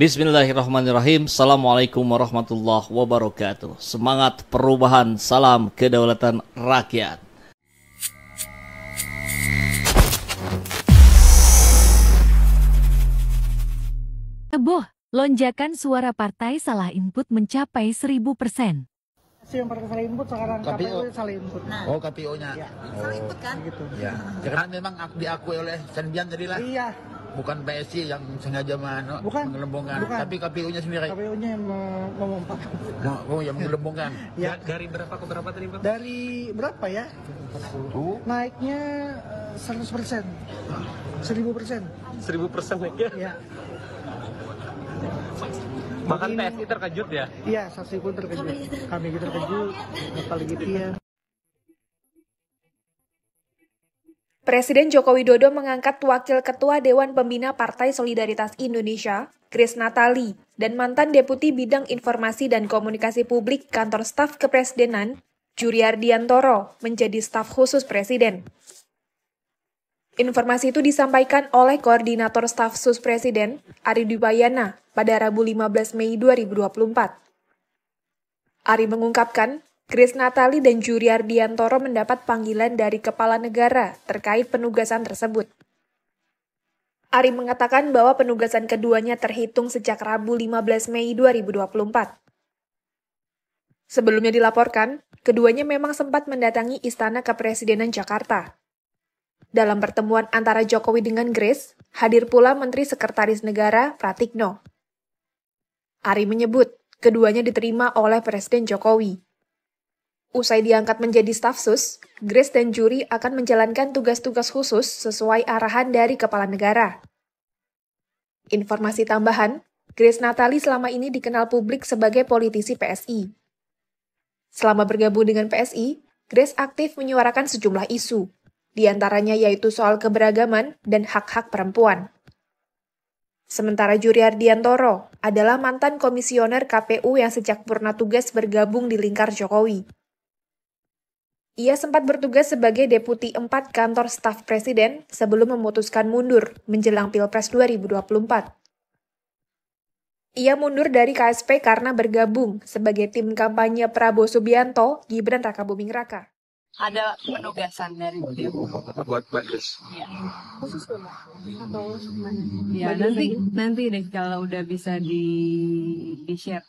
Bismillahirrahmanirrahim. Assalamualaikum warahmatullahi wabarakatuh. Semangat perubahan, salam kedaulatan rakyat. Heboh, lonjakan suara partai salah input mencapai 1000%. Yang partai salah input sekarang KPU salah input. Oh, KPU-nya. Ya. Salah input kan? Gitu. Ya. Karena memang diakui oleh Senbian tadi lah. Iya. Bukan PSI yang sengaja menggelembungkan, tapi KPU-nya sendiri. KPU-nya yang memompak. Oh, yang menggelembungkan. Ya. Dari berapa ke berapa tadi, Pak? Dari berapa ya? Naiknya 100%. 1000%. 1000% naiknya. Ya. Bahkan PSI terkejut ya? Iya, saksi pun terkejut. Kami terkejut. Apalagi gitu ya. Presiden Joko Widodo mengangkat Wakil Ketua Dewan Pembina Partai Solidaritas Indonesia, Grace Natali, dan mantan Deputi Bidang Informasi dan Komunikasi Publik Kantor Staf Kepresidenan, Juriardiyantoro, menjadi staf khusus Presiden. Informasi itu disampaikan oleh Koordinator Staf Sus Presiden, Ari Dwipayana, pada Rabu 15 Mei 2024. Ari mengungkapkan, Grace Natali dan Juriardiyantoro mendapat panggilan dari Kepala Negara terkait penugasan tersebut. Ari mengatakan bahwa penugasan keduanya terhitung sejak Rabu 15 Mei 2024. Sebelumnya dilaporkan, keduanya memang sempat mendatangi Istana Kepresidenan Jakarta. Dalam pertemuan antara Jokowi dengan Grace, hadir pula Menteri Sekretaris Negara Pratikno. Ari menyebut, keduanya diterima oleh Presiden Jokowi. Usai diangkat menjadi staf sus, Grace dan Juri akan menjalankan tugas-tugas khusus sesuai arahan dari Kepala Negara. Informasi tambahan, Grace Natali selama ini dikenal publik sebagai politisi PSI. Selama bergabung dengan PSI, Grace aktif menyuarakan sejumlah isu, di antaranya yaitu soal keberagaman dan hak-hak perempuan. Sementara Juriardiyantoro adalah mantan komisioner KPU yang sejak purna tugas bergabung di lingkar Jokowi. Ia sempat bertugas sebagai Deputi 4 Kantor Staf Presiden sebelum memutuskan mundur menjelang Pilpres 2024. Ia mundur dari KSP karena bergabung sebagai tim kampanye Prabowo Subianto, Gibran Rakabuming Raka. Ada penugasan dari beliau buat Grace. Ya. Khusus atau Ya, nanti deh kalau udah bisa di-share.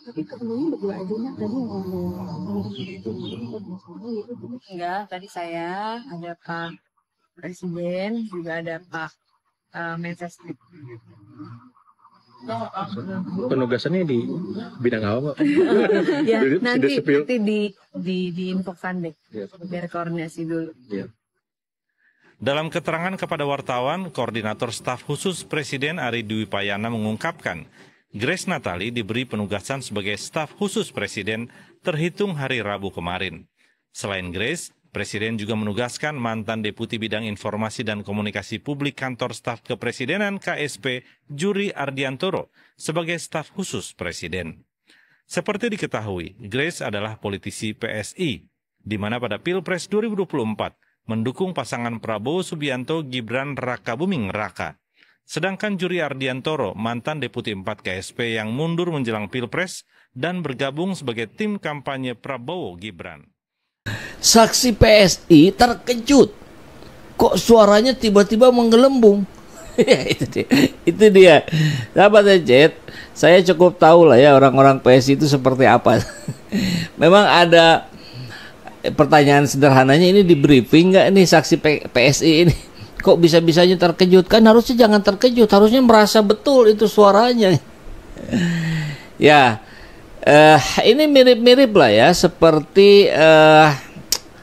tapi ketemunya berdua aja nya tadi Enggak, tadi saya ada Pak Presiden, juga ada Pak Mensesnek. Penugasannya di bidang apa, Pak? Ya, nanti diinfokan deh, biar koordinasi dulu. Dalam keterangan kepada wartawan, Koordinator Staf Khusus Presiden Ari Dwipayana mengungkapkan, Grace Natali diberi penugasan sebagai staf khusus Presiden terhitung hari Rabu kemarin. Selain Grace, Presiden juga menugaskan mantan Deputi Bidang Informasi dan Komunikasi Publik Kantor Staf Kepresidenan KSP Juriardiyantoro sebagai staf khusus Presiden. Seperti diketahui, Grace adalah politisi PSI, di mana pada Pilpres 2024 mendukung pasangan Prabowo Subianto Gibran Rakabuming Raka. Sedangkan Juriardiyantoro, mantan Deputi 4 KSP yang mundur menjelang Pilpres dan bergabung sebagai tim kampanye Prabowo Gibran. Saksi PSI terkejut. Kok suaranya tiba-tiba menggelembung? Itu dia. Sahabat Jet, saya cukup tahu lah ya orang-orang PSI itu seperti apa. Memang ada pertanyaan sederhananya, ini di briefing nggak nih saksi PSI ini? Kok bisa-bisanya terkejut? Kan harusnya jangan terkejut, harusnya merasa betul itu suaranya. Ya, ini mirip-mirip lah ya, seperti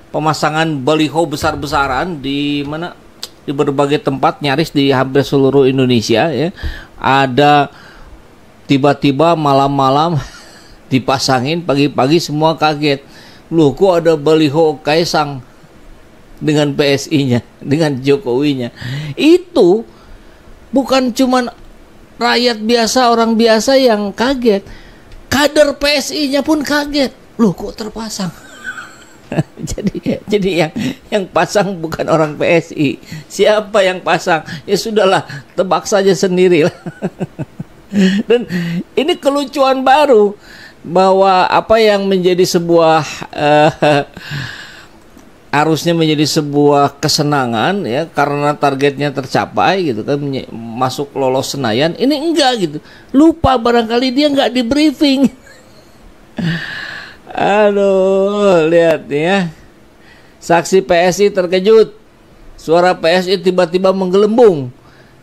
pemasangan baliho besar-besaran di mana, di berbagai tempat, nyaris di hampir seluruh Indonesia ya. Ada tiba-tiba malam-malam dipasangin, pagi-pagi semua kaget. Loh, kok ada baliho Kaisang dengan PSI-nya, dengan Jokowinya. Itu bukan cuman rakyat biasa, orang biasa yang kaget. Kader PSI-nya pun kaget. Loh, kok terpasang? jadi yang pasang bukan orang PSI. Siapa yang pasang? Ya sudahlah, tebak saja sendirilah. Dan ini kelucuan baru bahwa apa yang menjadi sebuah harusnya menjadi sebuah kesenangan ya karena targetnya tercapai gitu kan, masuk lolos Senayan, ini enggak gitu. Lupa barangkali dia enggak di briefing. Aduh, lihat nih ya. Saksi PSI terkejut. Suara PSI tiba-tiba menggelembung.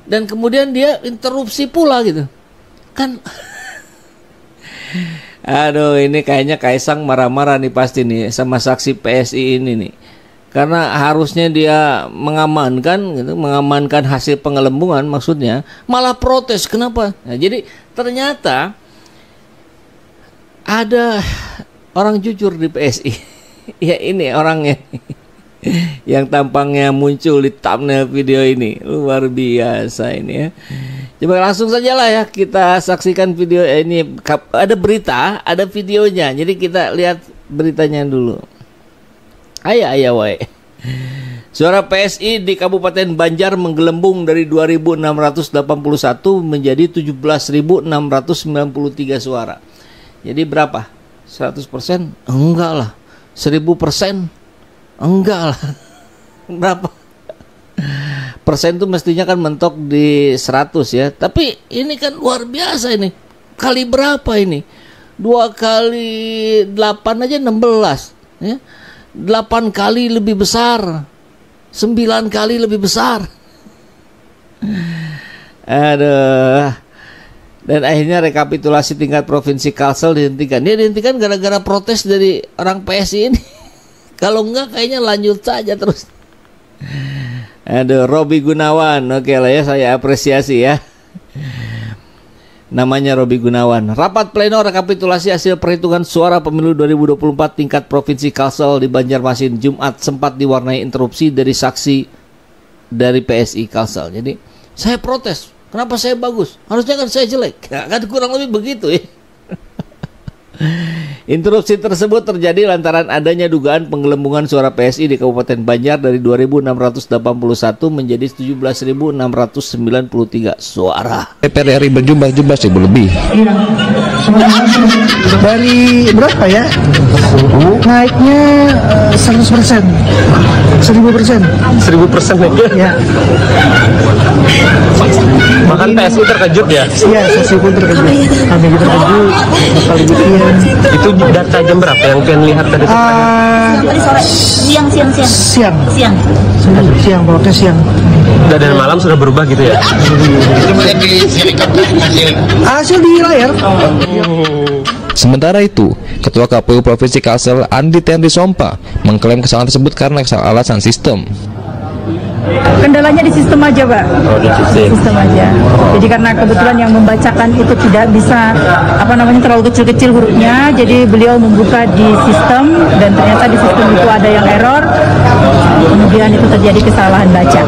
Dan kemudian dia interupsi pula gitu. Kan aduh, ini kayaknya Kaisang marah-marah nih pasti nih sama saksi PSI ini nih. Karena harusnya dia mengamankan hasil penggelembungan, maksudnya malah protes. Kenapa? Nah, jadi ternyata ada orang jujur di PSI. Ya ini orangnya yang tampangnya muncul di thumbnail video ini. Luar biasa ini ya. Coba langsung saja lah ya kita saksikan video ini. Ada berita, ada videonya. Jadi kita lihat beritanya dulu. Ayo wae. Suara PSI di Kabupaten Banjar menggelembung dari 2.681 menjadi 17.693 suara. Jadi berapa? 100%? Enggak lah. 1000%? Enggak lah. Berapa? Persen itu mestinya kan mentok di 100 ya. Tapi ini kan luar biasa ini. Kali berapa ini? 2 kali 8 aja 16 ya. 8 kali lebih besar, 9 kali lebih besar. Aduh. Dan akhirnya rekapitulasi tingkat provinsi Kalsel dihentikan. Dia dihentikan gara-gara protes dari orang PSI ini. Kalau enggak kayaknya lanjut saja terus. Aduh, Robi Gunawan. Oke lah ya, saya apresiasi ya. Namanya Robi Gunawan. Rapat pleno rekapitulasi hasil perhitungan suara pemilu 2024 tingkat provinsi Kalsel di Banjarmasin Jumat sempat diwarnai interupsi dari saksi dari PSI Kalsel. Jadi saya protes. Kenapa saya bagus? Harusnya kan saya jelek. Nah, kan kurang lebih begitu ya. Interupsi tersebut terjadi lantaran adanya dugaan penggelembungan suara PSI di Kabupaten Banjar dari 2.681 menjadi 17.693 suara. DPR RI berjumlah 17.000 lebih. Dari berapa ya? Naiknya 100%. 1000%. 1000% naiknya. Ya. Bahkan PSI terkejut ya? Iya, PSI pun terkejut. Kami juga terkejut. Bakal dibikin. Itu data jam berapa yang kalian lihat tadi? Siang, pokoknya siang. Udah dari malam sudah berubah gitu ya? Hasil di layar. Sementara itu, Ketua KPU Provinsi Kalsel Andi Tenri Sompa mengklaim kesalahan tersebut karena alasan sistem. Kendalanya di sistem aja, Pak. Oh, di sistem aja. Jadi karena kebetulan yang membacakan itu tidak bisa terlalu kecil-kecil hurufnya, jadi beliau membuka di sistem dan ternyata di sistem itu ada yang error. Kemudian itu terjadi kesalahan baca.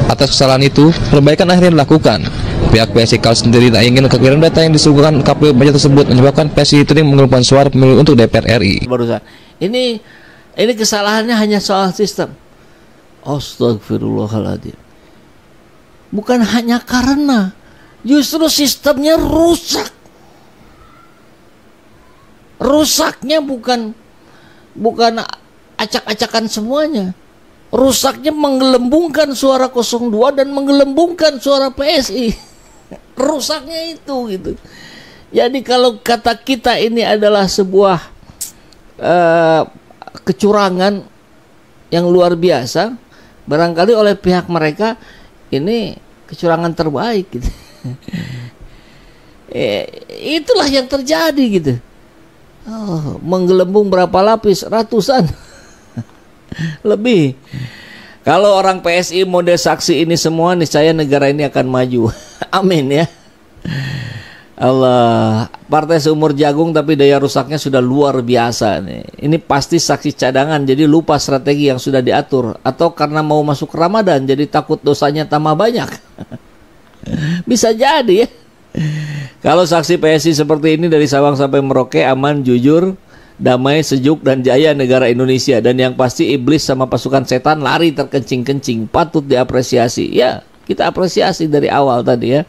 Atas kesalahan itu, perbaikan akhirnya dilakukan. Pihak PSI Kalsel sendiri tak ingin kekiran data yang disuguhkan KPU Banjar tersebut menyebabkan PSI itu menggelembungkan suara pemilu untuk DPR RI. Barusan. Ini kesalahannya hanya soal sistem. Astagfirullahaladzim. Bukan hanya karena justru sistemnya rusak. Rusaknya bukan acak-acakan semuanya. Rusaknya menggelembungkan suara 02 dan menggelembungkan suara PSI. Rusaknya itu gitu. Jadi kalau kata kita ini adalah sebuah kecurangan yang luar biasa, barangkali oleh pihak mereka ini kecurangan terbaik gitu. Itulah yang terjadi gitu. Menggelembung berapa lapis? Ratusan. Lebih. Kalau orang PSI mode saksi ini semua, niscaya negara ini akan maju. Amin ya. Allah, partai seumur jagung tapi daya rusaknya sudah luar biasa nih. Ini pasti saksi cadangan, jadi lupa strategi yang sudah diatur, atau karena mau masuk Ramadan jadi takut dosanya tambah banyak. Bisa jadi ya. Kalau saksi PSI seperti ini dari Sabang sampai Merauke aman, jujur, damai, sejuk, dan jaya negara Indonesia. Dan yang pasti iblis sama pasukan setan lari terkencing-kencing. Patut diapresiasi. Ya, kita apresiasi dari awal tadi ya.